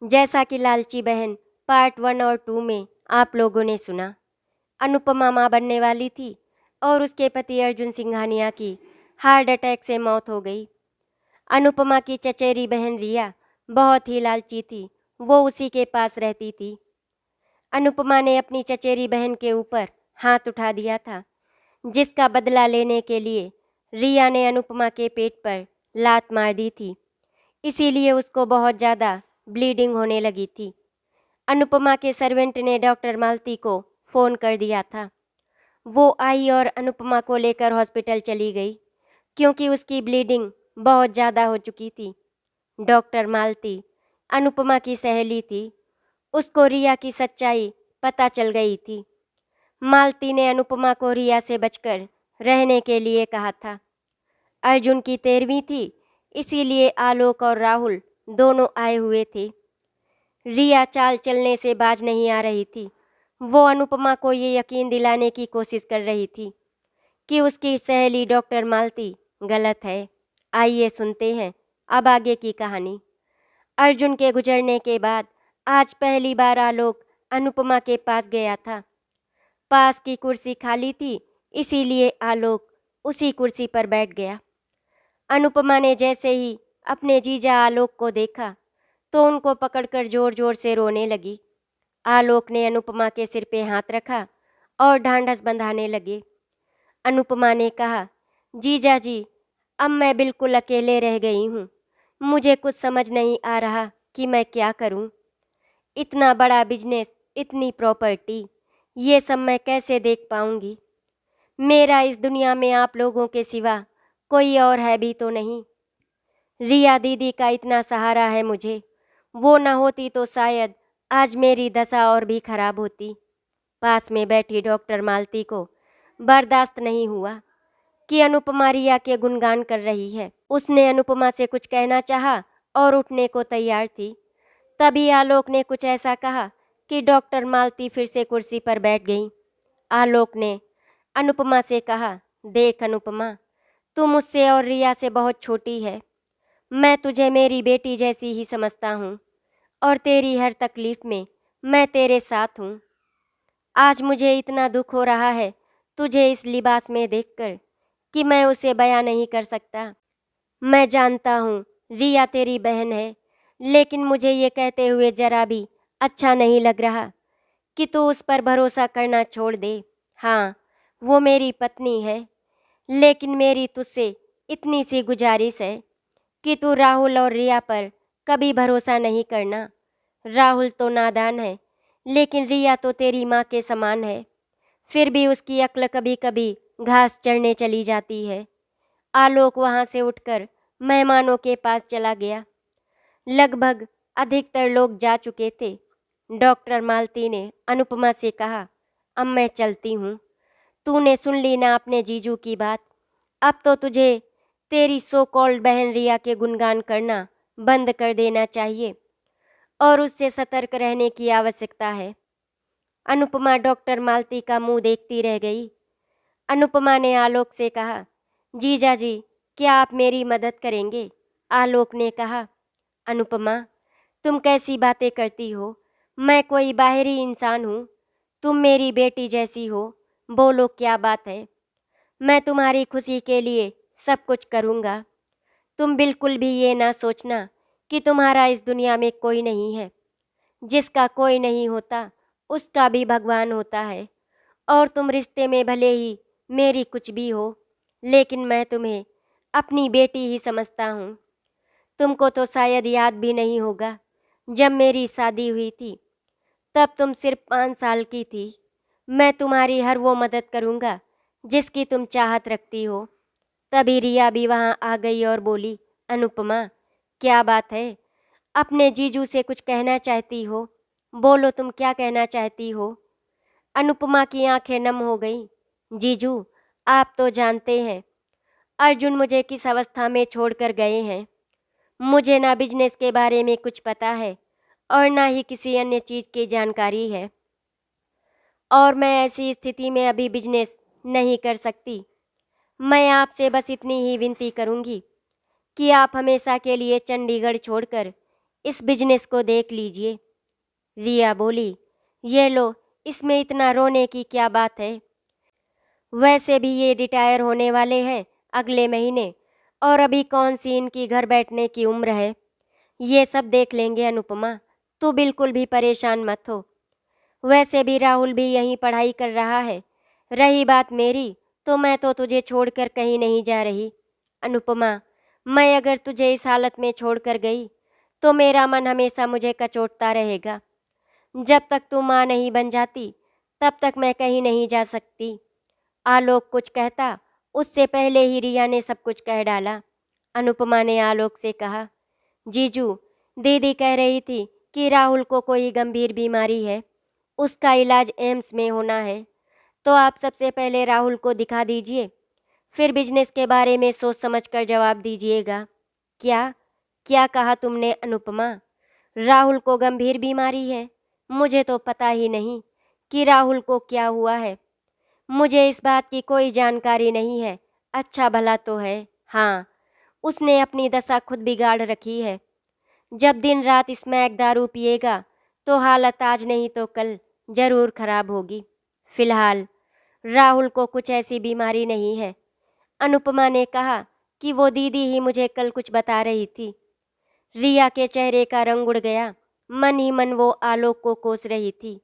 जैसा कि लालची बहन पार्ट 1 और 2 में आप लोगों ने सुना, अनुपमा माँ बनने वाली थी और उसके पति अर्जुन सिंघानिया की हार्ट अटैक से मौत हो गई। अनुपमा की चचेरी बहन रिया बहुत ही लालची थी, वो उसी के पास रहती थी। अनुपमा ने अपनी चचेरी बहन के ऊपर हाथ उठा दिया था, जिसका बदला लेने के लिए रिया ने अनुपमा के पेट पर लात मार दी थी। इसीलिए उसको बहुत ज़्यादा ब्लीडिंग होने लगी थी। अनुपमा के सर्वेंट ने डॉक्टर मालती को फ़ोन कर दिया था। वो आई और अनुपमा को लेकर हॉस्पिटल चली गई, क्योंकि उसकी ब्लीडिंग बहुत ज़्यादा हो चुकी थी। डॉक्टर मालती अनुपमा की सहेली थी, उसको रिया की सच्चाई पता चल गई थी। मालती ने अनुपमा को रिया से बचकर रहने के लिए कहा था। अर्जुन की 13वीं थी, इसीलिए आलोक और राहुल दोनों आए हुए थे। रिया चाल चलने से बाज नहीं आ रही थी। वो अनुपमा को ये यकीन दिलाने की कोशिश कर रही थी कि उसकी सहेली डॉक्टर मालती गलत है। आइए सुनते हैं अब आगे की कहानी। अर्जुन के गुजरने के बाद आज पहली बार आलोक अनुपमा के पास गया था। पास की कुर्सी खाली थी, इसीलिए आलोक उसी कुर्सी पर बैठ गया। अनुपमा ने जैसे ही अपने जीजा आलोक को देखा तो उनको पकड़कर जोर जोर से रोने लगी। आलोक ने अनुपमा के सिर पे हाथ रखा और ढांढस बंधाने लगे। अनुपमा ने कहा, जीजा जी, अब मैं बिल्कुल अकेले रह गई हूँ। मुझे कुछ समझ नहीं आ रहा कि मैं क्या करूँ। इतना बड़ा बिजनेस, इतनी प्रॉपर्टी, ये सब मैं कैसे देख पाऊँगी। मेरा इस दुनिया में आप लोगों के सिवा कोई और है भी तो नहीं। रिया दीदी का इतना सहारा है मुझे, वो न होती तो शायद आज मेरी दशा और भी खराब होती। पास में बैठी डॉक्टर मालती को बर्दाश्त नहीं हुआ कि अनुपमा रिया के गुणगान कर रही है। उसने अनुपमा से कुछ कहना चाहा और उठने को तैयार थी। तभी आलोक ने कुछ ऐसा कहा कि डॉक्टर मालती फिर से कुर्सी पर बैठ गई। आलोक ने अनुपमा से कहा, देख अनुपमा, तू मुझसे और रिया से बहुत छोटी है। मैं तुझे मेरी बेटी जैसी ही समझता हूँ और तेरी हर तकलीफ में मैं तेरे साथ हूँ। आज मुझे इतना दुख हो रहा है तुझे इस लिबास में देखकर कि मैं उसे बयां नहीं कर सकता। मैं जानता हूँ रिया तेरी बहन है, लेकिन मुझे ये कहते हुए जरा भी अच्छा नहीं लग रहा कि तू उस पर भरोसा करना छोड़ दे। हाँ, वो मेरी पत्नी है, लेकिन मेरी तुझसे इतनी सी गुजारिश है कि तू राहुल और रिया पर कभी भरोसा नहीं करना। राहुल तो नादान है, लेकिन रिया तो तेरी माँ के समान है। फिर भी उसकी अक्ल कभी कभी घास चढ़ने चली जाती है। आलोक वहाँ से उठकर मेहमानों के पास चला गया। लगभग अधिकतर लोग जा चुके थे। डॉक्टर मालती ने अनुपमा से कहा, अब मैं चलती हूँ। तूने सुन ली ना अपने जीजू की बात। अब तो तुझे तेरी सो कॉल्ड बहन रिया के गुणगान करना बंद कर देना चाहिए और उससे सतर्क रहने की आवश्यकता है। अनुपमा डॉक्टर मालती का मुंह देखती रह गई। अनुपमा ने आलोक से कहा, जीजा जी, क्या आप मेरी मदद करेंगे? आलोक ने कहा, अनुपमा, तुम कैसी बातें करती हो? मैं कोई बाहरी इंसान हूँ, तुम मेरी बेटी जैसी हो। बोलो क्या बात है? मैं तुम्हारी खुशी के लिए सब कुछ करूँगा। तुम बिल्कुल भी ये ना सोचना कि तुम्हारा इस दुनिया में कोई नहीं है। जिसका कोई नहीं होता उसका भी भगवान होता है। और तुम रिश्ते में भले ही मेरी कुछ भी हो, लेकिन मैं तुम्हें अपनी बेटी ही समझता हूँ। तुमको तो शायद याद भी नहीं होगा, जब मेरी शादी हुई थी तब तुम सिर्फ 5 साल की थी। मैं तुम्हारी हर वो मदद करूँगा जिसकी तुम चाहत रखती हो। तभी रिया भी वहाँ आ गई और बोली, अनुपमा, क्या बात है? अपने जीजू से कुछ कहना चाहती हो? बोलो, तुम क्या कहना चाहती हो? अनुपमा की आंखें नम हो गईं। जीजू, आप तो जानते हैं अर्जुन मुझे किस अवस्था में छोड़कर गए हैं। मुझे ना बिजनेस के बारे में कुछ पता है और ना ही किसी अन्य चीज़ की जानकारी है, और मैं ऐसी स्थिति में अभी बिजनेस नहीं कर सकती। मैं आपसे बस इतनी ही विनती करूंगी कि आप हमेशा के लिए चंडीगढ़ छोड़कर इस बिजनेस को देख लीजिए। रिया बोली, ये लो, इसमें इतना रोने की क्या बात है? वैसे भी ये रिटायर होने वाले हैं अगले महीने, और अभी कौन सी इनकी घर बैठने की उम्र है। ये सब देख लेंगे अनुपमा, तू बिल्कुल भी परेशान मत हो। वैसे भी राहुल भी यहीं पढ़ाई कर रहा है। रही बात मेरी, तो मैं तो तुझे छोड़कर कहीं नहीं जा रही। अनुपमा, मैं अगर तुझे इस हालत में छोड़कर गई तो मेरा मन हमेशा मुझे कचोटता रहेगा। जब तक तू माँ नहीं बन जाती तब तक मैं कहीं नहीं जा सकती। आलोक कुछ कहता उससे पहले ही रिया ने सब कुछ कह डाला। अनुपमा ने आलोक से कहा, जीजू, दीदी कह रही थी कि राहुल को कोई गंभीर बीमारी है, उसका इलाज एम्स में होना है, तो आप सबसे पहले राहुल को दिखा दीजिए, फिर बिजनेस के बारे में सोच समझकर जवाब दीजिएगा। क्या क्या कहा तुमने अनुपमा? राहुल को गंभीर बीमारी है? मुझे तो पता ही नहीं कि राहुल को क्या हुआ है। मुझे इस बात की कोई जानकारी नहीं है। अच्छा भला तो है, हाँ, उसने अपनी दशा खुद बिगाड़ रखी है। जब दिन रात स्मैक दारू पिएगा तो हालत आज नहीं तो कल जरूर खराब होगी। फिलहाल राहुल को कुछ ऐसी बीमारी नहीं है। अनुपमा ने कहा कि वो दीदी ही मुझे कल कुछ बता रही थी। रिया के चेहरे का रंग उड़ गया। मन ही मन वो आलोक को कोस रही थी।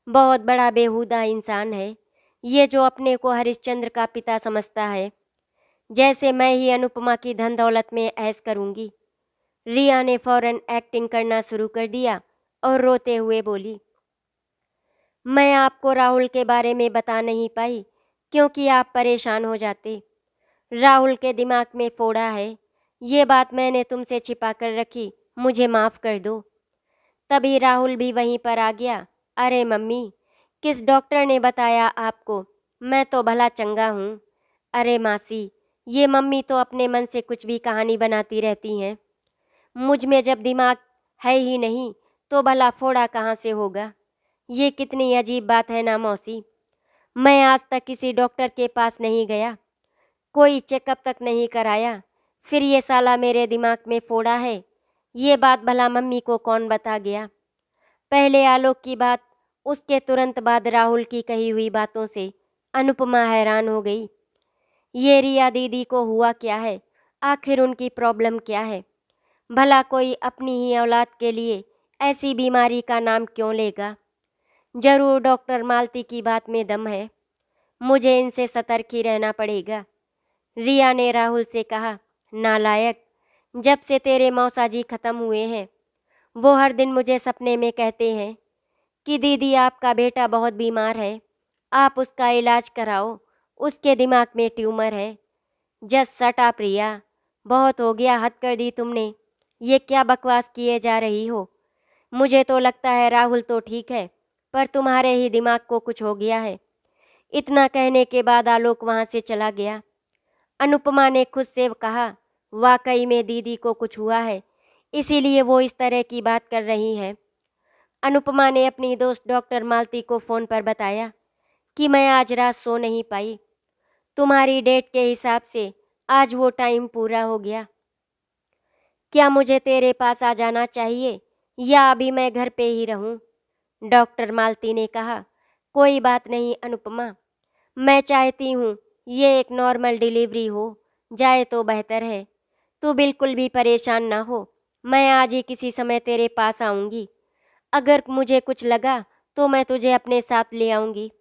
बहुत बड़ा बेहुदा इंसान है ये, जो अपने को हरिश्चंद्र का पिता समझता है, जैसे मैं ही अनुपमा की धन दौलत में ऐश करूंगी। रिया ने फौरन एक्टिंग करना शुरू कर दिया और रोते हुए बोली, मैं आपको राहुल के बारे में बता नहीं पाई क्योंकि आप परेशान हो जाते। राहुल के दिमाग में फोड़ा है, ये बात मैंने तुमसे छिपा कर रखी, मुझे माफ़ कर दो। तभी राहुल भी वहीं पर आ गया। अरे मम्मी, किस डॉक्टर ने बताया आपको? मैं तो भला चंगा हूँ। अरे मासी, ये मम्मी तो अपने मन से कुछ भी कहानी बनाती रहती हैं। मुझ में जब दिमाग है ही नहीं तो भला फोड़ा कहाँ से होगा? ये कितनी अजीब बात है ना मौसी। मैं आज तक किसी डॉक्टर के पास नहीं गया, कोई चेकअप तक नहीं कराया, फिर ये साला मेरे दिमाग में फोड़ा है। ये बात भला मम्मी को कौन बता गया? पहले आलोक की बात, उसके तुरंत बाद राहुल की कही हुई बातों से अनुपमा हैरान हो गई। ये रिया दीदी को हुआ क्या है? आखिर उनकी प्रॉब्लम क्या है? भला कोई अपनी ही औलाद के लिए ऐसी बीमारी का नाम क्यों लेगा? जरूर डॉक्टर मालती की बात में दम है। मुझे इनसे सतर्क ही रहना पड़ेगा। रिया ने राहुल से कहा, नालायक, जब से तेरे मौसाजी खत्म हुए हैं वो हर दिन मुझे सपने में कहते हैं कि दीदी आपका बेटा बहुत बीमार है, आप उसका इलाज कराओ, उसके दिमाग में ट्यूमर है। जस्ट शट अप रिया, बहुत हो गया, हद कर दी तुमने। ये क्या बकवास किए जा रही हो? मुझे तो लगता है राहुल तो ठीक है, पर तुम्हारे ही दिमाग को कुछ हो गया है। इतना कहने के बाद आलोक वहाँ से चला गया। अनुपमा ने खुद से कहा, वाकई में दीदी को कुछ हुआ है, इसीलिए वो इस तरह की बात कर रही है। अनुपमा ने अपनी दोस्त डॉक्टर मालती को फ़ोन पर बताया कि मैं आज रात सो नहीं पाई। तुम्हारी डेट के हिसाब से आज वो टाइम पूरा हो गया। क्या मुझे तेरे पास आ जाना चाहिए या अभी मैं घर पे ही रहूं? डॉक्टर मालती ने कहा, कोई बात नहीं अनुपमा, मैं चाहती हूँ ये एक नॉर्मल डिलीवरी हो जाए तो बेहतर है। तू बिल्कुल भी परेशान ना हो, मैं आज ही किसी समय तेरे पास आऊँगी। अगर मुझे कुछ लगा तो मैं तुझे अपने साथ ले आऊँगी,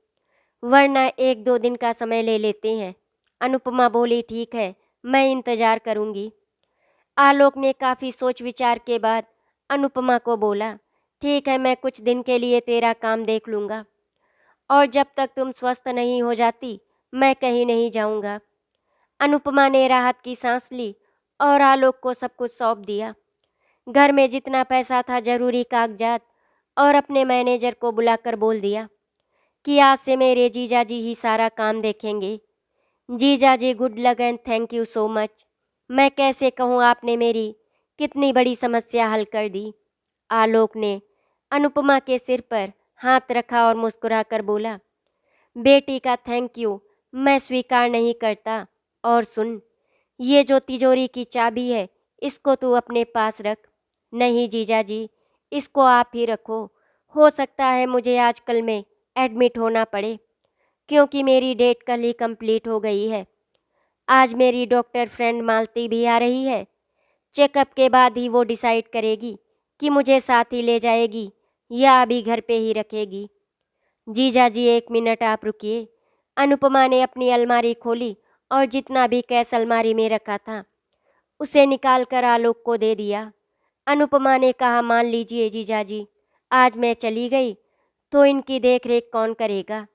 वरना 1-2 दिन का समय ले लेते हैं। अनुपमा बोली, ठीक है, मैं इंतज़ार करूँगी। आलोक ने काफ़ी सोच विचार के बाद अनुपमा को बोला, ठीक है, मैं कुछ दिन के लिए तेरा काम देख लूँगा, और जब तक तुम स्वस्थ नहीं हो जाती मैं कहीं नहीं जाऊँगा। अनुपमा ने राहत की सांस ली और आलोक को सब कुछ सौंप दिया। घर में जितना पैसा था, जरूरी कागजात, और अपने मैनेजर को बुलाकर बोल दिया कि आज से मेरे जीजा जी ही सारा काम देखेंगे। जीजा ji, good luck and thank you so much. मैं कैसे कहूँ, आपने मेरी कितनी बड़ी समस्या हल कर दी। आलोक ने अनुपमा के सिर पर हाथ रखा और मुस्कुराकर बोला, बेटी का थैंक यू मैं स्वीकार नहीं करता। और सुन, ये जो तिजोरी की चाबी है इसको तू अपने पास रख। नहीं जीजा जी, इसको आप ही रखो। हो सकता है मुझे आजकल में एडमिट होना पड़े, क्योंकि मेरी डेट कल ही कंप्लीट हो गई है। आज मेरी डॉक्टर फ्रेंड मालती भी आ रही है। चेकअप के बाद ही वो डिसाइड करेगी कि मुझे साथ ही ले जाएगी या अभी घर पे ही रखेगी। जीजा जी 1 मिनट आप रुकिए। अनुपमा ने अपनी अलमारी खोली और जितना भी कैश अलमारी में रखा था उसे निकाल कर आलोक को दे दिया। अनुपमा ने कहा, मान लीजिए जीजा जी, आज मैं चली गई तो इनकी देख रेख कौन करेगा।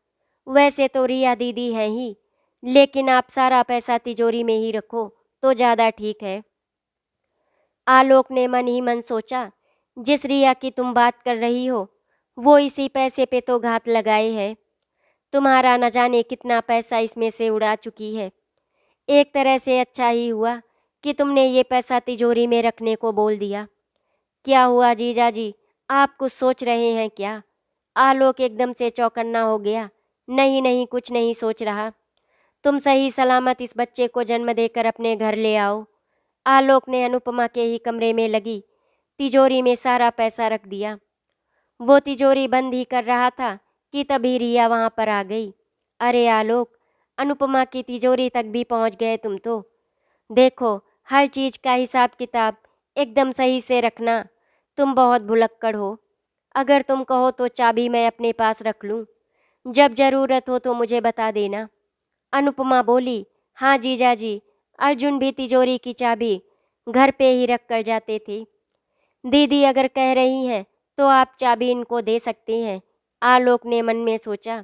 वैसे तो रिया दीदी है ही, लेकिन आप सारा पैसा तिजोरी में ही रखो तो ज़्यादा ठीक है। आलोक ने मन ही मन सोचा, जिस रिया की तुम बात कर रही हो वो इसी पैसे पे तो घात लगाए है। तुम्हारा न जाने कितना पैसा इसमें से उड़ा चुकी है। एक तरह से अच्छा ही हुआ कि तुमने ये पैसा तिजोरी में रखने को बोल दिया। क्या हुआ जीजा जी, आप कुछ सोच रहे हैं क्या? आलोक एकदम से चौकन्ना हो गया। नहीं नहीं, कुछ नहीं सोच रहा। तुम सही सलामत इस बच्चे को जन्म देकर अपने घर ले आओ। आलोक ने अनुपमा के ही कमरे में लगी तिजोरी में सारा पैसा रख दिया। वो तिजोरी बंद ही कर रहा था कि तभी रिया वहाँ पर आ गई। अरे आलोक, अनुपमा की तिजोरी तक भी पहुँच गए तुम तो। देखो, हर चीज़ का हिसाब किताब एकदम सही से रखना। तुम बहुत भुलक्कड़ हो। अगर तुम कहो तो चाबी मैं अपने पास रख लूँ। जब ज़रूरत हो तो मुझे बता देना। अनुपमा बोली, हाँ जीजा जी, अर्जुन भी तिजोरी की चाबी घर पे ही रख कर जाते थे। दीदी अगर कह रही हैं तो आप चाबी इनको दे सकते हैं। आलोक ने मन में सोचा,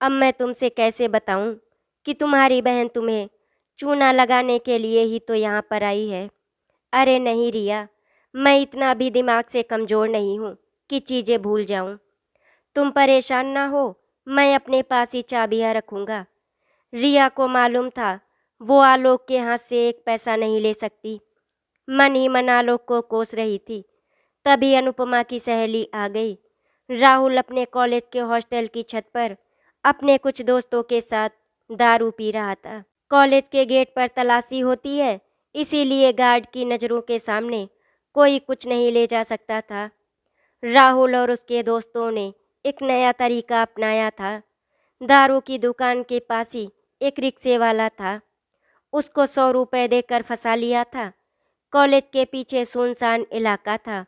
अब मैं तुमसे कैसे बताऊं कि तुम्हारी बहन तुम्हें चूना लगाने के लिए ही तो यहाँ पर आई है। अरे नहीं रिया, मैं इतना भी दिमाग से कमज़ोर नहीं हूँ कि चीज़ें भूल जाऊँ। तुम परेशान ना हो, मैं अपने पास ही चाबियाँ रखूँगा। रिया को मालूम था वो आलोक के हाथ से एक पैसा नहीं ले सकती। मन ही मन आलोक को कोस रही थी। तभी अनुपमा की सहेली आ गई। राहुल अपने कॉलेज के हॉस्टल की छत पर अपने कुछ दोस्तों के साथ दारू पी रहा था। कॉलेज के गेट पर तलाशी होती है, इसीलिए गार्ड की नज़रों के सामने कोई कुछ नहीं ले जा सकता था। राहुल और उसके दोस्तों ने एक नया तरीका अपनाया था। दारू की दुकान के पास ही एक रिक्शे वाला था, उसको 100 रुपये देकर फंसा लिया था। कॉलेज के पीछे सुनसान इलाका था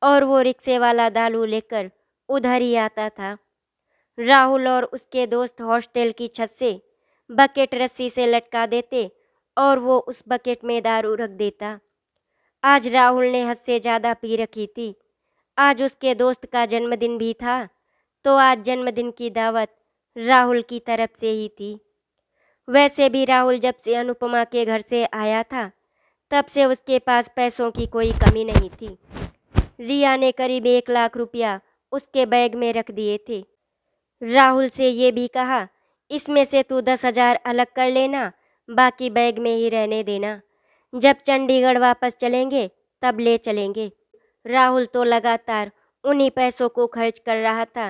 और वो रिक्शे वाला दारू लेकर उधर ही आता था। राहुल और उसके दोस्त हॉस्टल की छत से बकेट रस्सी से लटका देते और वो उस बकेट में दारू रख देता। आज राहुल ने हद से ज़्यादा पी रखी थी। आज उसके दोस्त का जन्मदिन भी था, तो आज जन्मदिन की दावत राहुल की तरफ से ही थी। वैसे भी राहुल जब से अनुपमा के घर से आया था तब से उसके पास पैसों की कोई कमी नहीं थी। रिया ने करीब 1 लाख रुपया उसके बैग में रख दिए थे। राहुल से ये भी कहा, इसमें से तू 10,000 अलग कर लेना, बाकी बैग में ही रहने देना। जब चंडीगढ़ वापस चलेंगे तब ले चलेंगे। राहुल तो लगातार उन्हीं पैसों को खर्च कर रहा था।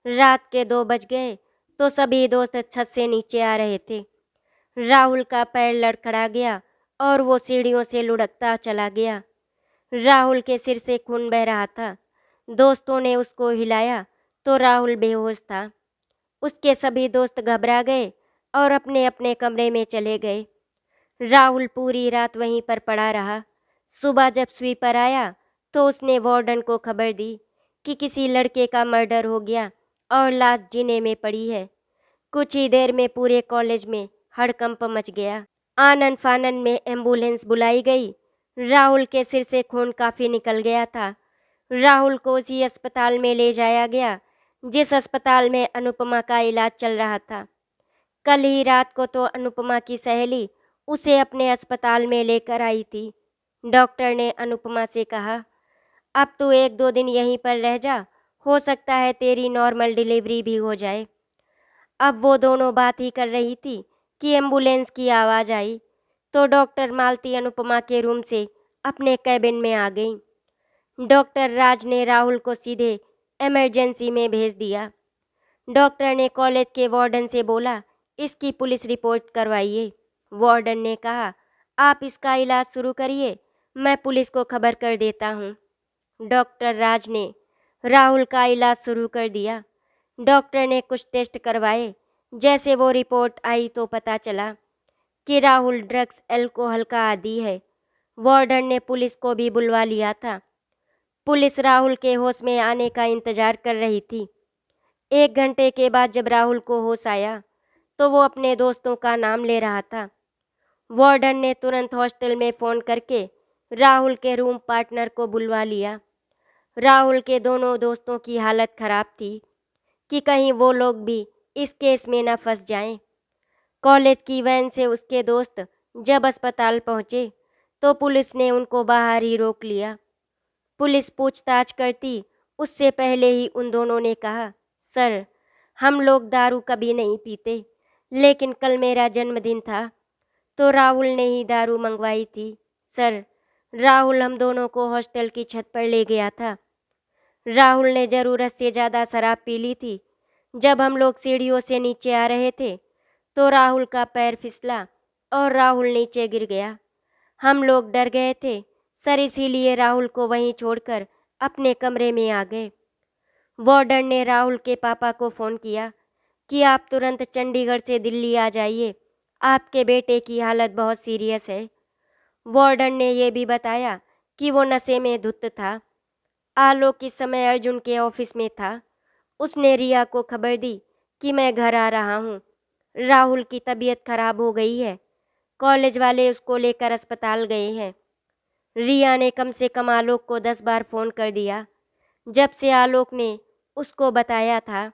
रात के 2 बज गए तो सभी दोस्त छत से नीचे आ रहे थे। राहुल का पैर लड़खड़ा गया और वो सीढ़ियों से लुढ़कता चला गया। राहुल के सिर से खून बह रहा था। दोस्तों ने उसको हिलाया तो राहुल बेहोश था। उसके सभी दोस्त घबरा गए और अपने अपने कमरे में चले गए। राहुल पूरी रात वहीं पर पड़ा रहा। सुबह जब स्वीपर आया तो उसने वार्डन को खबर दी कि किसी लड़के का मर्डर हो गया और लाश जीने में पड़ी है। कुछ ही देर में पूरे कॉलेज में हड़कंप मच गया। आनन फानन में एम्बुलेंस बुलाई गई। राहुल के सिर से खून काफ़ी निकल गया था। राहुल को उसी अस्पताल में ले जाया गया जिस अस्पताल में अनुपमा का इलाज चल रहा था। कल ही रात को तो अनुपमा की सहेली उसे अपने अस्पताल में लेकर आई थी। डॉक्टर ने अनुपमा से कहा, अब तू 1-2 दिन यहीं पर रह जा, हो सकता है तेरी नॉर्मल डिलीवरी भी हो जाए। अब वो दोनों बात ही कर रही थी कि एम्बुलेंस की आवाज़ आई तो डॉक्टर मालती अनुपमा के रूम से अपने कैबिन में आ गई। डॉक्टर राज ने राहुल को सीधे इमरजेंसी में भेज दिया। डॉक्टर ने कॉलेज के वार्डन से बोला, इसकी पुलिस रिपोर्ट करवाइए। वार्डन ने कहा, आप इसका इलाज शुरू करिए, मैं पुलिस को खबर कर देता हूँ। डॉक्टर राज ने राहुल का इलाज शुरू कर दिया। डॉक्टर ने कुछ टेस्ट करवाए। जैसे वो रिपोर्ट आई तो पता चला कि राहुल ड्रग्स अल्कोहल का आदी है। वार्डन ने पुलिस को भी बुलवा लिया था। पुलिस राहुल के होश में आने का इंतजार कर रही थी। 1 घंटे के बाद जब राहुल को होश आया तो वो अपने दोस्तों का नाम ले रहा था। वार्डन ने तुरंत हॉस्टल में फ़ोन करके राहुल के रूम पार्टनर को बुलवा लिया। राहुल के दोनों दोस्तों की हालत खराब थी कि कहीं वो लोग भी इस केस में न फंस जाएं। कॉलेज की वैन से उसके दोस्त जब अस्पताल पहुंचे तो पुलिस ने उनको बाहर ही रोक लिया। पुलिस पूछताछ करती उससे पहले ही उन दोनों ने कहा, सर, हम लोग दारू कभी नहीं पीते, लेकिन कल मेरा जन्मदिन था तो राहुल ने ही दारू मंगवाई थी। सर, राहुल हम दोनों को हॉस्टल की छत पर ले गया था। राहुल ने ज़रूरत से ज़्यादा शराब पी ली थी। जब हम लोग सीढ़ियों से नीचे आ रहे थे तो राहुल का पैर फिसला और राहुल नीचे गिर गया। हम लोग डर गए थे सर, इसीलिए राहुल को वहीं छोड़कर अपने कमरे में आ गए। वार्डन ने राहुल के पापा को फ़ोन किया कि आप तुरंत चंडीगढ़ से दिल्ली आ जाइए, आपके बेटे की हालत बहुत सीरियस है। वार्डन ने यह भी बताया कि वो नशे में धुत था। आलोक इस समय अर्जुन के ऑफिस में था। उसने रिया को खबर दी कि मैं घर आ रहा हूँ। राहुल की तबीयत खराब हो गई है। कॉलेज वाले उसको लेकर अस्पताल गए हैं। रिया ने कम से कम आलोक को 10 बार फ़ोन कर दिया। जब से आलोक ने उसको बताया था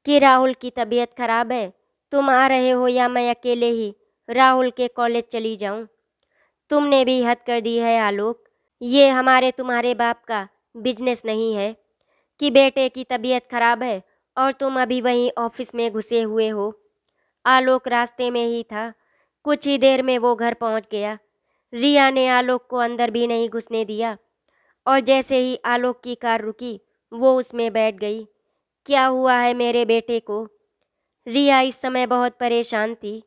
कि राहुल की तबीयत खराब है, तुम आ रहे हो या मैं अकेले ही राहुल के कॉलेज चली जाऊं? तुमने भी हद कर दी है आलोक। ये हमारे तुम्हारे बाप का बिजनेस नहीं है कि बेटे की तबीयत खराब है और तुम अभी वहीं ऑफिस में घुसे हुए हो। आलोक रास्ते में ही था। कुछ ही देर में वो घर पहुंच गया। रिया ने आलोक को अंदर भी नहीं घुसने दिया और जैसे ही आलोक की कार रुकी वो उसमें बैठ गई। क्या हुआ है मेरे बेटे को? रिया इस समय बहुत परेशान थी।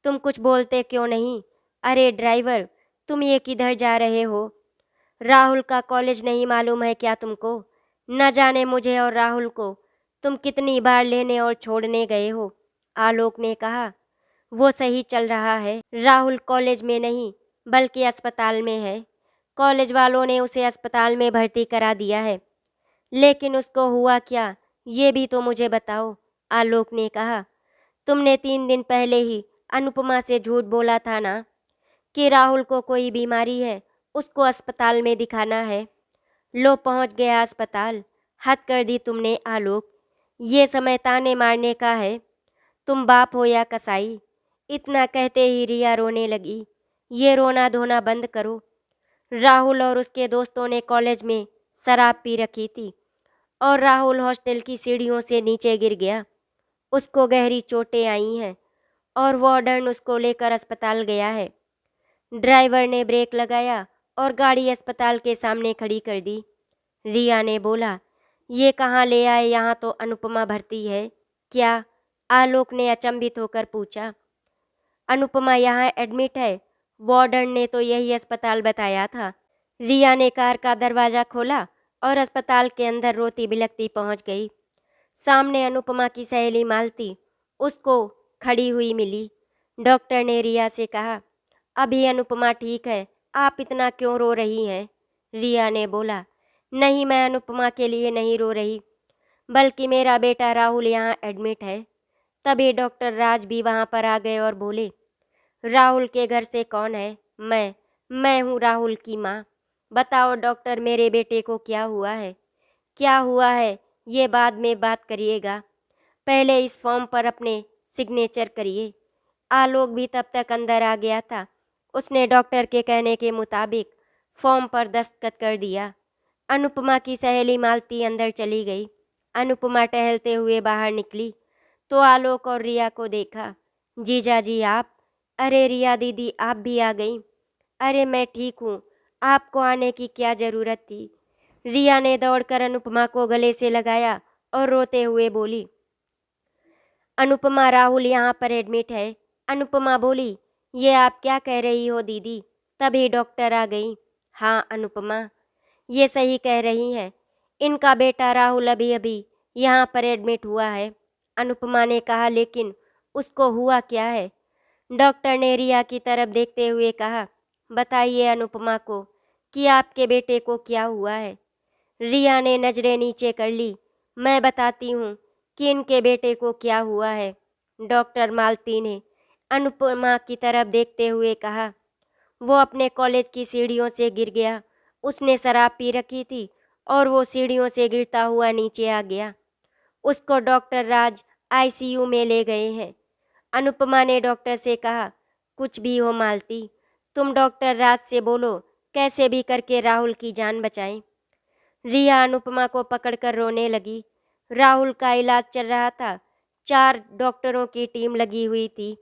तुम कुछ बोलते क्यों नहीं? अरे ड्राइवर, तुम ये किधर जा रहे हो? राहुल का कॉलेज नहीं मालूम है क्या तुमको? न जाने मुझे और राहुल को तुम कितनी बार लेने और छोड़ने गए हो। आलोक ने कहा, वो सही चल रहा है। राहुल कॉलेज में नहीं बल्कि अस्पताल में है। कॉलेज वालों ने उसे अस्पताल में भर्ती करा दिया है। लेकिन उसको हुआ क्या, ये भी तो मुझे बताओ। आलोक ने कहा, तुमने 3 दिन पहले ही अनुपमा से झूठ बोला था ना कि राहुल को कोई बीमारी है, उसको अस्पताल में दिखाना है। लो पहुंच गया अस्पताल। हद कर दी तुमने आलोक। ये समय ताने मारने का है। तुम बाप हो या कसाई? इतना कहते ही रिया रोने लगी। ये रोना धोना बंद करो। राहुल और उसके दोस्तों ने कॉलेज में शराब पी रखी थी और राहुल हॉस्टल की सीढ़ियों से नीचे गिर गया। उसको गहरी चोटें आई हैं और वार्डन उसको लेकर अस्पताल गया है। ड्राइवर ने ब्रेक लगाया और गाड़ी अस्पताल के सामने खड़ी कर दी। रिया ने बोला, ये कहाँ ले आए? यहाँ तो अनुपमा भर्ती है। क्या? आलोक ने अचंभित होकर पूछा। अनुपमा यहाँ एडमिट है। वार्डन ने तो यही अस्पताल बताया था। रिया ने कार का दरवाज़ा खोला और अस्पताल के अंदर रोती बिलखती पहुँच गई। सामने अनुपमा की सहेली मालती उसको खड़ी हुई मिली। डॉक्टर ने रिया से कहा, अभी अनुपमा ठीक है, आप इतना क्यों रो रही हैं? रिया ने बोला, नहीं, मैं अनुपमा के लिए नहीं रो रही, बल्कि मेरा बेटा राहुल यहाँ एडमिट है। तभी डॉक्टर राज भी वहाँ पर आ गए और बोले, राहुल के घर से कौन है? मैं हूँ राहुल की माँ। बताओ डॉक्टर, मेरे बेटे को क्या हुआ है? क्या हुआ है ये बाद में बात करिएगा, पहले इस फॉर्म पर अपने सिग्नेचर करिए। आलोक भी तब तक अंदर आ गया था। उसने डॉक्टर के कहने के मुताबिक फॉर्म पर दस्तखत कर दिया। अनुपमा की सहेली मालती अंदर चली गई। अनुपमा टहलते हुए बाहर निकली तो आलोक और रिया को देखा। जीजा जी आप? अरे रिया दीदी, आप भी आ गई? अरे मैं ठीक हूँ, आपको आने की क्या ज़रूरत थी? रिया ने दौड़कर अनुपमा को गले से लगाया और रोते हुए बोली, अनुपमा, राहुल यहाँ पर एडमिट है। अनुपमा बोली, ये आप क्या कह रही हो दीदी? तभी डॉक्टर आ गई। हाँ अनुपमा, ये सही कह रही हैं। इनका बेटा राहुल अभी अभी यहाँ पर एडमिट हुआ है। अनुपमा ने कहा, लेकिन उसको हुआ क्या है? डॉक्टर ने रिया की तरफ देखते हुए कहा, बताइए अनुपमा को कि आपके बेटे को क्या हुआ है। रिया ने नजरें नीचे कर ली। मैं बताती हूँ कि इनके बेटे को क्या हुआ है। डॉक्टर मालती ने अनुपमा की तरफ देखते हुए कहा, वो अपने कॉलेज की सीढ़ियों से गिर गया। उसने शराब पी रखी थी और वो सीढ़ियों से गिरता हुआ नीचे आ गया। उसको डॉक्टर राज आईसीयू में ले गए हैं। अनुपमा ने डॉक्टर से कहा, कुछ भी हो मालती, तुम डॉक्टर राज से बोलो कैसे भी करके राहुल की जान बचाएं। रिया अनुपमा को पकड़कर रोने लगी। राहुल का इलाज चल रहा था। 4 डॉक्टरों की टीम लगी हुई थी।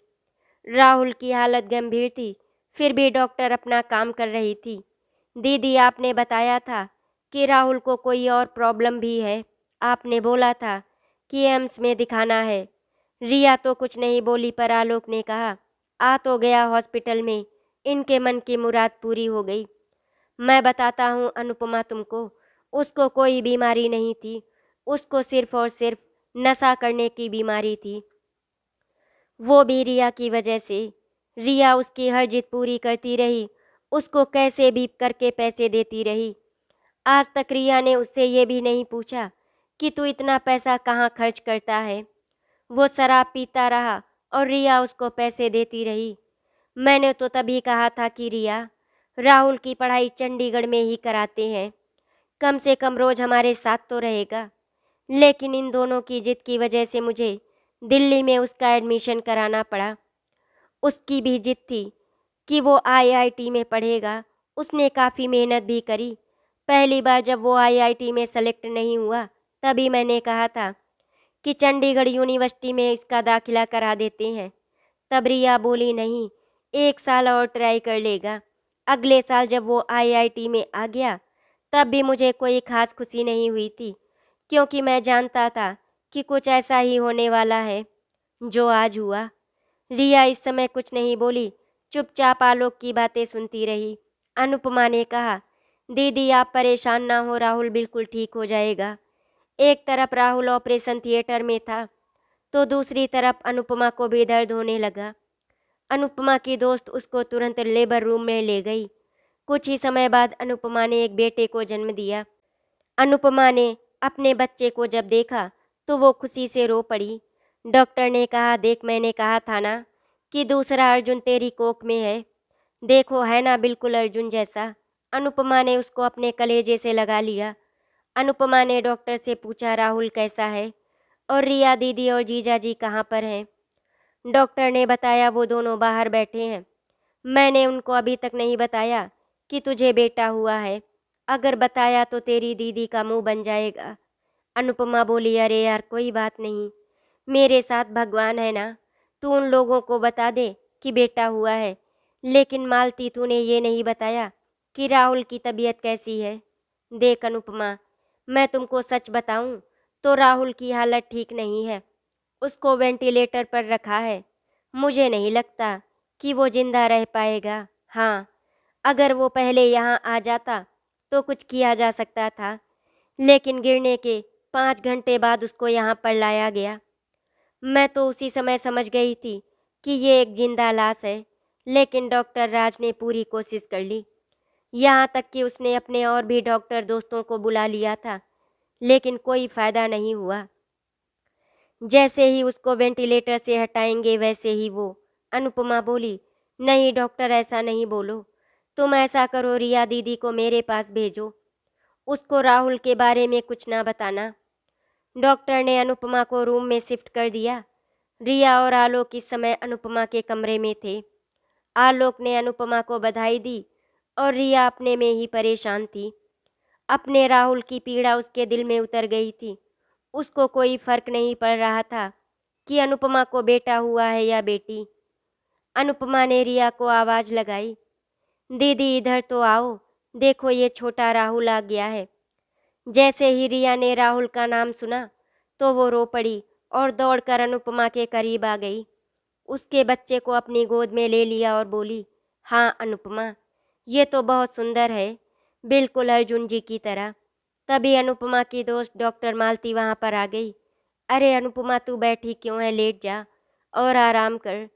राहुल की हालत गंभीर थी, फिर भी डॉक्टर अपना काम कर रही थी। दीदी, आपने बताया था कि राहुल को कोई और प्रॉब्लम भी है। आपने बोला था कि एम्स में दिखाना है। रिया तो कुछ नहीं बोली, पर आलोक ने कहा, आ तो गया हॉस्पिटल में, इनके मन की मुराद पूरी हो गई। मैं बताता हूँ अनुपमा तुमको, उसको कोई बीमारी नहीं थी, उसको सिर्फ और सिर्फ नशा करने की बीमारी थी। वो भी रिया की वजह से। रिया उसकी हर जिद पूरी करती रही, उसको कैसे भी करके पैसे देती रही। आज तक रिया ने उससे ये भी नहीं पूछा कि तू इतना पैसा कहाँ खर्च करता है। वो शराब पीता रहा और रिया उसको पैसे देती रही। मैंने तो तभी कहा था कि रिया, राहुल की पढ़ाई चंडीगढ़ में ही कराते हैं, कम से कम रोज हमारे साथ तो रहेगा। लेकिन इन दोनों की जिद की वजह से मुझे दिल्ली में उसका एडमिशन कराना पड़ा। उसकी भी जिद थी कि वो आईआईटी में पढ़ेगा। उसने काफ़ी मेहनत भी करी। पहली बार जब वो आईआईटी में सेलेक्ट नहीं हुआ, तभी मैंने कहा था कि चंडीगढ़ यूनिवर्सिटी में इसका दाखिला करा देते हैं। तब रिया बोली, नहीं, 1 साल और ट्राई कर लेगा। अगले साल जब वो आईआईटी में आ गया, तब भी मुझे कोई खास खुशी नहीं हुई थी, क्योंकि मैं जानता था कि कुछ ऐसा ही होने वाला है जो आज हुआ। रिया इस समय कुछ नहीं बोली, चुपचाप आलोक की बातें सुनती रही। अनुपमा ने कहा, दीदी आप परेशान ना हो, राहुल बिल्कुल ठीक हो जाएगा। एक तरफ राहुल ऑपरेशन थिएटर में था, तो दूसरी तरफ अनुपमा को भी दर्द होने लगा। अनुपमा की दोस्त उसको तुरंत लेबर रूम में ले गई। कुछ ही समय बाद अनुपमा ने एक बेटे को जन्म दिया। अनुपमा ने अपने बच्चे को जब देखा तो वो खुशी से रो पड़ी। डॉक्टर ने कहा, देख, मैंने कहा था ना कि दूसरा अर्जुन तेरी कोख में है। देखो, है ना बिल्कुल अर्जुन जैसा। अनुपमा ने उसको अपने कलेजे से लगा लिया। अनुपमा ने डॉक्टर से पूछा, राहुल कैसा है और रिया दीदी और जीजा जी कहाँ पर हैं? डॉक्टर ने बताया, वो दोनों बाहर बैठे हैं। मैंने उनको अभी तक नहीं बताया कि तुझे बेटा हुआ है। अगर बताया तो तेरी दीदी का मुंह बन जाएगा। अनुपमा बोली, अरे यार, कोई बात नहीं, मेरे साथ भगवान है ना, तू उन लोगों को बता दे कि बेटा हुआ है। लेकिन मालती, तूने ये नहीं बताया कि राहुल की तबीयत कैसी है। देख अनुपमा, मैं तुमको सच बताऊं तो राहुल की हालत ठीक नहीं है। उसको वेंटिलेटर पर रखा है। मुझे नहीं लगता कि वो जिंदा रह पाएगा। हाँ, अगर वो पहले यहाँ आ जाता तो कुछ किया जा सकता था, लेकिन गिरने के 5 घंटे बाद उसको यहाँ पर लाया गया। मैं तो उसी समय समझ गई थी कि ये एक जिंदा लाश है, लेकिन डॉक्टर राज ने पूरी कोशिश कर ली। यहाँ तक कि उसने अपने और भी डॉक्टर दोस्तों को बुला लिया था, लेकिन कोई फ़ायदा नहीं हुआ। जैसे ही उसको वेंटिलेटर से हटाएंगे वैसे ही वो। अनुपमा बोली, नहीं डॉक्टर, ऐसा नहीं बोलो। तुम ऐसा करो, रिया दीदी को मेरे पास भेजो। उसको राहुल के बारे में कुछ ना बताना। डॉक्टर ने अनुपमा को रूम में शिफ्ट कर दिया। रिया और आलोक इस समय अनुपमा के कमरे में थे। आलोक ने अनुपमा को बधाई दी और रिया अपने में ही परेशान थी। अपने राहुल की पीड़ा उसके दिल में उतर गई थी। उसको कोई फर्क नहीं पड़ रहा था कि अनुपमा को बेटा हुआ है या बेटी। अनुपमा ने रिया को आवाज़ लगाई, दीदी इधर तो आओ, देखो ये छोटा राहुल आ गया है। जैसे ही रिया ने राहुल का नाम सुना तो वो रो पड़ी और दौड़कर अनुपमा के करीब आ गई। उसके बच्चे को अपनी गोद में ले लिया और बोली, हाँ अनुपमा, ये तो बहुत सुंदर है। बिल्कुल अर्जुन जी की तरह। तभी अनुपमा की दोस्त डॉक्टर मालती वहाँ पर आ गई। अरे अनुपमा, तू बैठी क्यों है, लेट जा और आराम कर,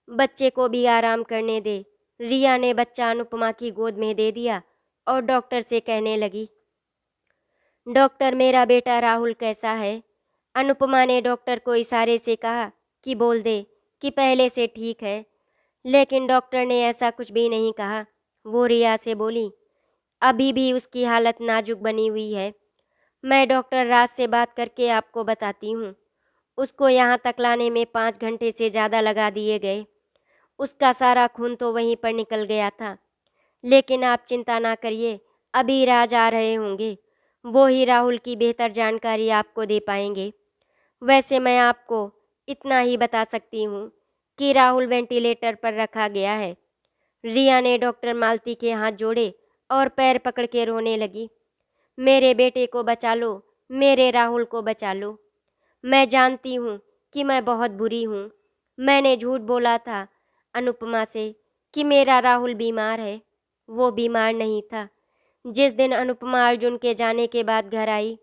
बच्चे को भी आराम करने दे। रिया ने बच्चा अनुपमा की गोद में दे दिया और डॉक्टर से कहने लगी, डॉक्टर मेरा बेटा राहुल कैसा है? अनुपमा ने डॉक्टर को इशारे से कहा कि बोल दे कि पहले से ठीक है, लेकिन डॉक्टर ने ऐसा कुछ भी नहीं कहा। वो रिया से बोली, अभी भी उसकी हालत नाजुक बनी हुई है। मैं डॉक्टर राज से बात करके आपको बताती हूँ। उसको यहाँ तक लाने में 5 घंटे से ज़्यादा लगा दिए गए। उसका सारा खून तो वहीं पर निकल गया था। लेकिन आप चिंता ना करिए, अभी राज आ रहे होंगे, वो ही राहुल की बेहतर जानकारी आपको दे पाएंगे। वैसे मैं आपको इतना ही बता सकती हूँ कि राहुल वेंटिलेटर पर रखा गया है। रिया ने डॉक्टर मालती के हाथ जोड़े और पैर पकड़ के रोने लगी। मेरे बेटे को बचा लो, मेरे राहुल को बचा लो। मैं जानती हूँ कि मैं बहुत बुरी हूँ। मैंने झूठ बोला था अनुपमा से कि मेरा राहुल बीमार है। वो बीमार नहीं था। जिस दिन अनुपमा अर्जुन के जाने के बाद घर आई,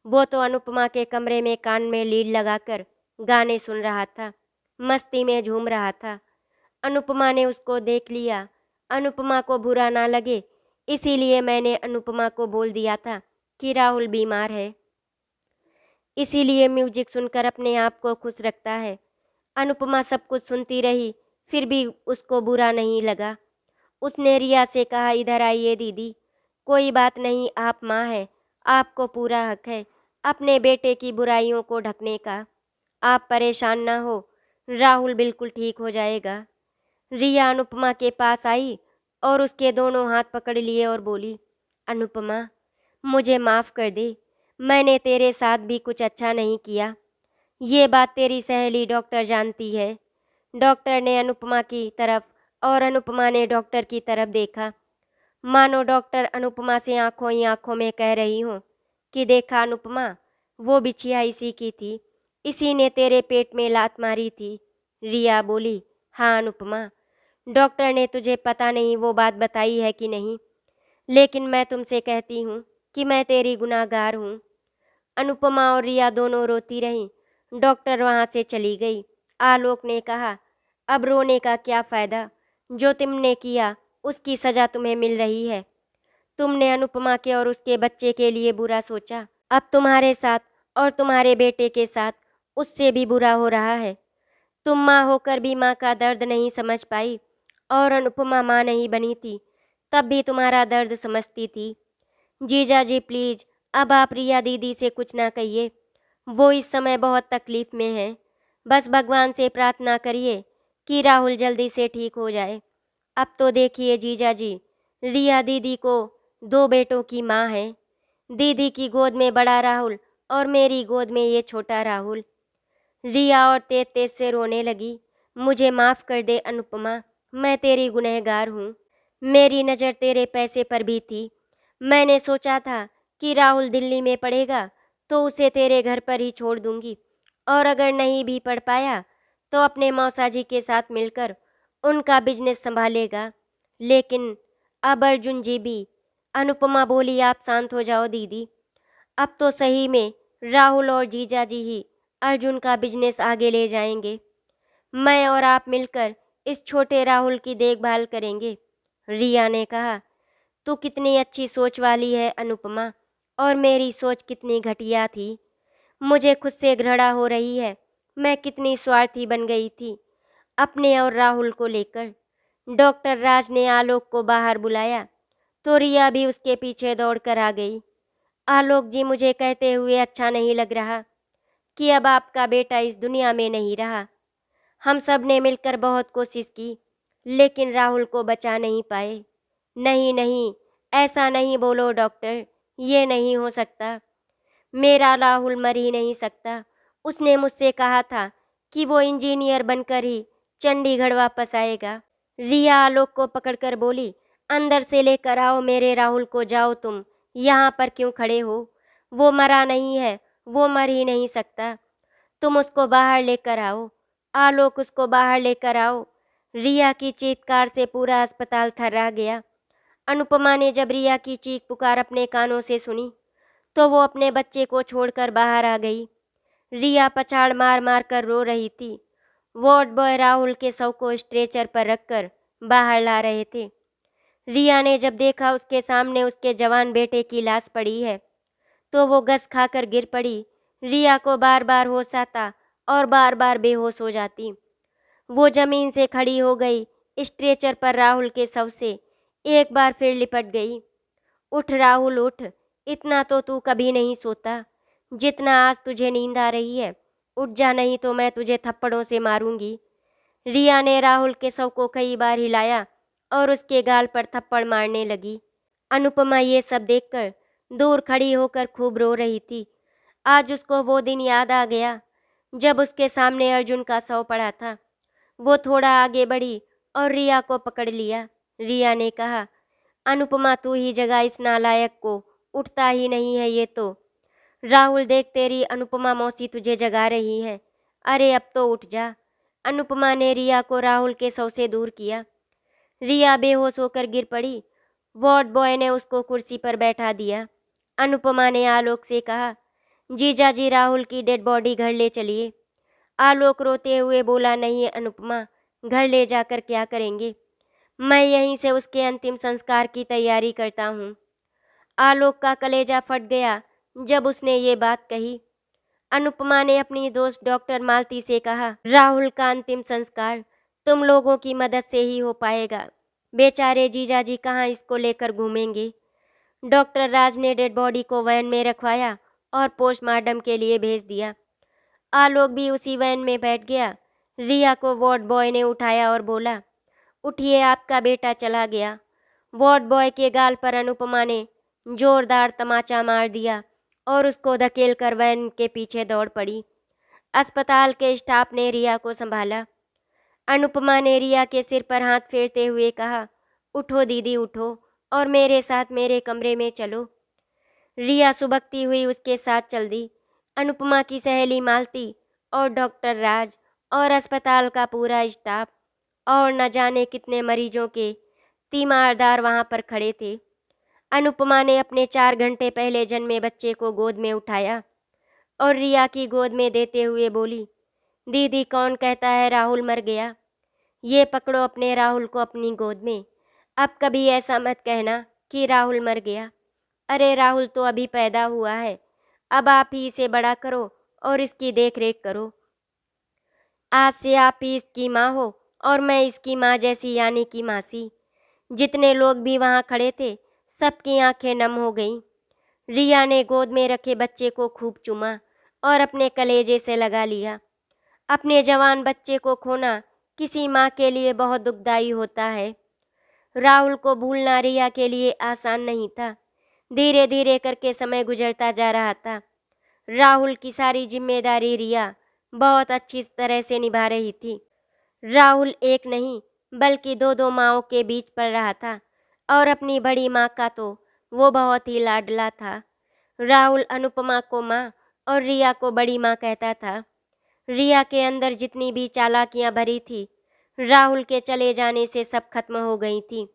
वो तो अनुपमा के कमरे में कान में लीड लगाकर गाने सुन रहा था, मस्ती में झूम रहा था। अनुपमा ने उसको देख लिया। अनुपमा को बुरा ना लगे, इसीलिए मैंने अनुपमा को बोल दिया था कि राहुल बीमार है, इसीलिए म्यूजिक सुनकर अपने आप को खुश रखता है। अनुपमा सब कुछ सुनती रही, फिर भी उसको बुरा नहीं लगा। उसने रिया से कहा, इधर आइए दीदी, कोई बात नहीं, आप माँ हैं, आपको पूरा हक है अपने बेटे की बुराइयों को ढकने का। आप परेशान ना हो, राहुल बिल्कुल ठीक हो जाएगा। रिया अनुपमा के पास आई और उसके दोनों हाथ पकड़ लिए और बोली, अनुपमा मुझे माफ़ कर दे, मैंने तेरे साथ भी कुछ अच्छा नहीं किया। ये बात तेरी सहेली डॉक्टर जानती है। डॉक्टर ने अनुपमा की तरफ और अनुपमा ने डॉक्टर की तरफ देखा, मानो डॉक्टर अनुपमा से आंखों ही आंखों में कह रही हूँ कि देखा अनुपमा, वो बिछिया इसी की थी, इसी ने तेरे पेट में लात मारी थी। रिया बोली, हाँ अनुपमा, डॉक्टर ने तुझे पता नहीं वो बात बताई है कि नहीं, लेकिन मैं तुमसे कहती हूँ कि मैं तेरी गुनाहगार हूँ। अनुपमा और रिया दोनों रोती रहीं। डॉक्टर वहाँ से चली गई। आलोक ने कहा, अब रोने का क्या फ़ायदा, जो तुमने किया उसकी सज़ा तुम्हें मिल रही है। तुमने अनुपमा के और उसके बच्चे के लिए बुरा सोचा, अब तुम्हारे साथ और तुम्हारे बेटे के साथ उससे भी बुरा हो रहा है। तुम माँ होकर भी माँ का दर्द नहीं समझ पाई, और अनुपमा माँ नहीं बनी थी तब भी तुम्हारा दर्द समझती थी। जीजा जी प्लीज़, अब आप रिया दीदी से कुछ ना कहिए, वो इस समय बहुत तकलीफ़ में है। बस भगवान से प्रार्थना करिए कि राहुल जल्दी से ठीक हो जाए। अब तो देखिए जीजा जी, रिया दीदी को 2 बेटों की माँ है। दीदी की गोद में बड़ा राहुल और मेरी गोद में ये छोटा राहुल। रिया और तेज तेज से रोने लगी। मुझे माफ़ कर दे अनुपमा, मैं तेरी गुनहगार हूँ। मेरी नज़र तेरे पैसे पर भी थी। मैंने सोचा था कि राहुल दिल्ली में पढ़ेगा तो उसे तेरे घर पर ही छोड़ दूंगी, और अगर नहीं भी पढ़ पाया तो अपने मौसा जी के साथ मिलकर उनका बिजनेस संभालेगा। लेकिन अब अर्जुन जी भी। अनुपमा बोली, आप शांत हो जाओ दीदी, अब तो सही में राहुल और जीजा जी ही अर्जुन का बिजनेस आगे ले जाएंगे। मैं और आप मिलकर इस छोटे राहुल की देखभाल करेंगे। रिया ने कहा, तू कितनी अच्छी सोच वाली है अनुपमा, और मेरी सोच कितनी घटिया थी। मुझे खुद से घृणा हो रही है, मैं कितनी स्वार्थी बन गई थी अपने और राहुल को लेकर। डॉक्टर राज ने आलोक को बाहर बुलाया तो रिया भी उसके पीछे दौड़ कर आ गई। आलोक जी, मुझे कहते हुए अच्छा नहीं लग रहा कि अब आपका बेटा इस दुनिया में नहीं रहा। हम सब ने मिलकर बहुत कोशिश की, लेकिन राहुल को बचा नहीं पाए। नहीं नहीं, ऐसा नहीं बोलो डॉक्टर, ये नहीं हो सकता। मेरा राहुल मर ही नहीं सकता। उसने मुझसे कहा था कि वो इंजीनियर बनकर ही चंडीगढ़ वापस आएगा। रिया आलोक को पकड़कर बोली, अंदर से लेकर आओ मेरे राहुल को, जाओ तुम यहाँ पर क्यों खड़े हो? वो मरा नहीं है, वो मर ही नहीं सकता। तुम उसको बाहर लेकर आओ। आलोक, उसको बाहर लेकर आओ। रिया की चीत्कार से पूरा अस्पताल थर्रा गया। अनुपमा ने जब रिया की चीख पुकार अपने कानों से सुनी तो वो अपने बच्चे को छोड़कर बाहर आ गई। रिया पछाड़ मार मार कर रो रही थी। वार्ड बॉय राहुल के शव को स्ट्रेचर पर रखकर बाहर ला रहे थे। रिया ने जब देखा उसके सामने उसके जवान बेटे की लाश पड़ी है तो वो गस खाकर गिर पड़ी। रिया को बार बार होश आता और बार बार बेहोश हो जाती। वो जमीन से खड़ी हो गई, स्ट्रेचर पर राहुल के शव से एक बार फिर लिपट गई। उठ राहुल उठ, इतना तो तू कभी नहीं सोता जितना आज तुझे नींद आ रही है। उठ जा, नहीं तो मैं तुझे थप्पड़ों से मारूंगी। रिया ने राहुल के शव को कई बार हिलाया और उसके गाल पर थप्पड़ मारने लगी। अनुपमा ये सब देखकर दूर खड़ी होकर खूब रो रही थी। आज उसको वो दिन याद आ गया जब उसके सामने अर्जुन का शव पड़ा था। वो थोड़ा आगे बढ़ी और रिया को पकड़ लिया। रिया ने कहा, अनुपमा तू ही जगह इस नालायक को, उठता ही नहीं है ये तो। राहुल देख तेरी अनुपमा मौसी तुझे जगा रही है, अरे अब तो उठ जा। अनुपमा ने रिया को राहुल के शव से दूर किया। रिया बेहोश होकर गिर पड़ी। वार्ड बॉय ने उसको कुर्सी पर बैठा दिया। अनुपमा ने आलोक से कहा, जीजा जी राहुल की डेड बॉडी घर ले चलिए। आलोक रोते हुए बोला, नहीं अनुपमा, घर ले जाकर क्या करेंगे, मैं यहीं से उसके अंतिम संस्कार की तैयारी करता हूँ। आलोक का कलेजा फट गया जब उसने ये बात कही। अनुपमा ने अपनी दोस्त डॉक्टर मालती से कहा, राहुल का अंतिम संस्कार तुम लोगों की मदद से ही हो पाएगा। बेचारे जीजाजी कहाँ इसको लेकर घूमेंगे। डॉक्टर राज ने डेड बॉडी को वैन में रखवाया और पोस्टमार्टम के लिए भेज दिया। आलोक भी उसी वैन में बैठ गया। रिया को वार्ड बॉय ने उठाया और बोला, उठिए आपका बेटा चला गया। वार्ड बॉय के गाल पर अनुपमा ने जोरदार तमाचा मार दिया और उसको धकेलकर वैन के पीछे दौड़ पड़ी। अस्पताल के स्टाफ ने रिया को संभाला। अनुपमा ने रिया के सिर पर हाथ फेरते हुए कहा, उठो दीदी उठो और मेरे साथ मेरे कमरे में चलो। रिया सुबकती हुई उसके साथ चल दी। अनुपमा की सहेली मालती और डॉक्टर राज और अस्पताल का पूरा स्टाफ और न जाने कितने मरीजों के तीमारदार वहाँ पर खड़े थे। अनुपमा ने अपने 4 घंटे पहले जन्मे बच्चे को गोद में उठाया और रिया की गोद में देते हुए बोली, दीदी कौन कहता है राहुल मर गया। ये पकड़ो अपने राहुल को अपनी गोद में। अब कभी ऐसा मत कहना कि राहुल मर गया। अरे राहुल तो अभी पैदा हुआ है, अब आप ही इसे बड़ा करो और इसकी देख रेख करो। आज से आप ही इसकी माँ हो और मैं इसकी माँ जैसी, यानी कि मासी। जितने लोग भी वहाँ खड़े थे सबकी आंखें नम हो गईं। रिया ने गोद में रखे बच्चे को खूब चूमा और अपने कलेजे से लगा लिया। अपने जवान बच्चे को खोना किसी माँ के लिए बहुत दुखदाई होता है। राहुल को भूलना रिया के लिए आसान नहीं था। धीरे धीरे करके समय गुजरता जा रहा था। राहुल की सारी जिम्मेदारी रिया बहुत अच्छी तरह से निभा रही थी। राहुल एक नहीं बल्कि 2 माँओं के बीच पड़ रहा था और अपनी बड़ी माँ का तो वो बहुत ही लाडला था। राहुल अनुपमा को माँ और रिया को बड़ी माँ कहता था। रिया के अंदर जितनी भी चालाकियाँ भरी थी राहुल के चले जाने से सब खत्म हो गई थी।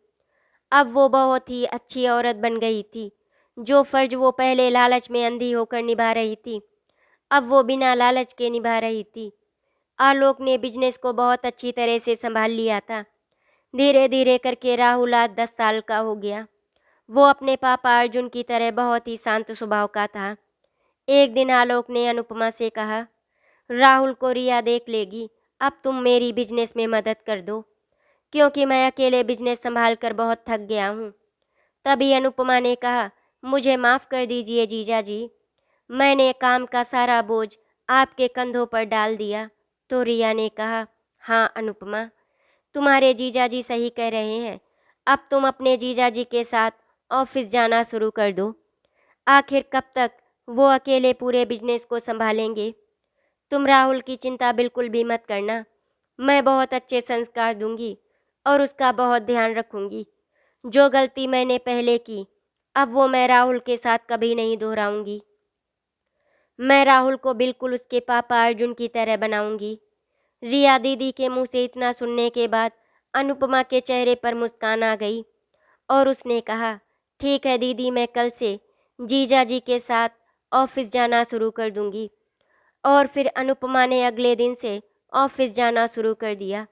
अब वो बहुत ही अच्छी औरत बन गई थी। जो फ़र्ज वो पहले लालच में अंधी होकर निभा रही थी अब वो बिना लालच के निभा रही थी। आलोक ने बिजनेस को बहुत अच्छी तरह से संभाल लिया था। धीरे धीरे करके राहुल आज 10 साल का हो गया। वो अपने पापा अर्जुन की तरह बहुत ही शांत स्वभाव का था। एक दिन आलोक ने अनुपमा से कहा, राहुल को रिया देख लेगी, अब तुम मेरी बिजनेस में मदद कर दो क्योंकि मैं अकेले बिजनेस संभाल कर बहुत थक गया हूँ। तभी अनुपमा ने कहा, मुझे माफ़ कर दीजिए जीजा जी, मैंने काम का सारा बोझ आपके कंधों पर डाल दिया। तो रिया ने कहा, हाँ अनुपमा, तुम्हारे जीजा जी सही कह रहे हैं, अब तुम अपने जीजा जी के साथ ऑफिस जाना शुरू कर दो। आखिर कब तक वो अकेले पूरे बिजनेस को संभालेंगे। तुम राहुल की चिंता बिल्कुल भी मत करना, मैं बहुत अच्छे संस्कार दूंगी और उसका बहुत ध्यान रखूंगी। जो गलती मैंने पहले की अब वो मैं राहुल के साथ कभी नहीं दोहराऊंगी। मैं राहुल को बिल्कुल उसके पापा अर्जुन की तरह बनाऊंगी। रिया दीदी के मुंह से इतना सुनने के बाद अनुपमा के चेहरे पर मुस्कान आ गई और उसने कहा, ठीक है दीदी, मैं कल से जीजा जी के साथ ऑफिस जाना शुरू कर दूंगी। और फिर अनुपमा ने अगले दिन से ऑफिस जाना शुरू कर दिया।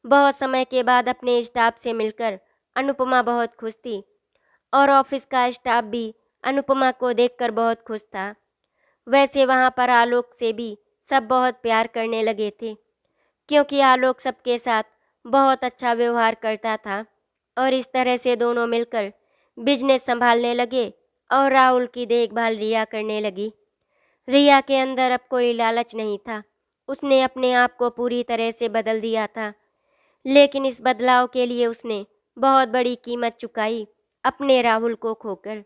बहुत समय के बाद अपने स्टाफ से मिलकर अनुपमा बहुत खुश थी और ऑफिस का स्टाफ भी अनुपमा को देखकर बहुत खुश था। वैसे वहाँ पर आलोक से भी सब बहुत प्यार करने लगे थे, क्योंकि आलोक सबके साथ बहुत अच्छा व्यवहार करता था। और इस तरह से दोनों मिलकर बिजनेस संभालने लगे और राहुल की देखभाल रिया करने लगी। रिया के अंदर अब कोई लालच नहीं था, उसने अपने आप को पूरी तरह से बदल दिया था। लेकिन इस बदलाव के लिए उसने बहुत बड़ी कीमत चुकाई, अपने राहुल को खोकर।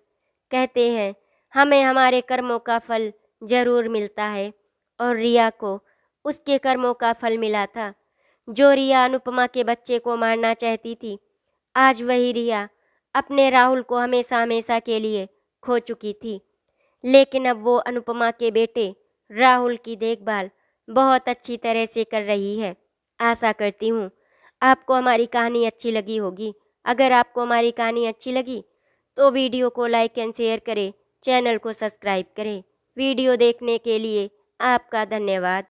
कहते हैं हमें हमारे कर्मों का फल जरूर मिलता है, और रिया को उसके कर्मों का फल मिला था। जो रिया अनुपमा के बच्चे को मारना चाहती थी, आज वही रिया अपने राहुल को हमेशा हमेशा के लिए खो चुकी थी। लेकिन अब वो अनुपमा के बेटे राहुल की देखभाल बहुत अच्छी तरह से कर रही है। आशा करती हूँ आपको हमारी कहानी अच्छी लगी होगी। अगर आपको हमारी कहानी अच्छी लगी तो वीडियो को लाइक एंड शेयर करें, चैनल को सब्सक्राइब करें। वीडियो देखने के लिए आपका धन्यवाद।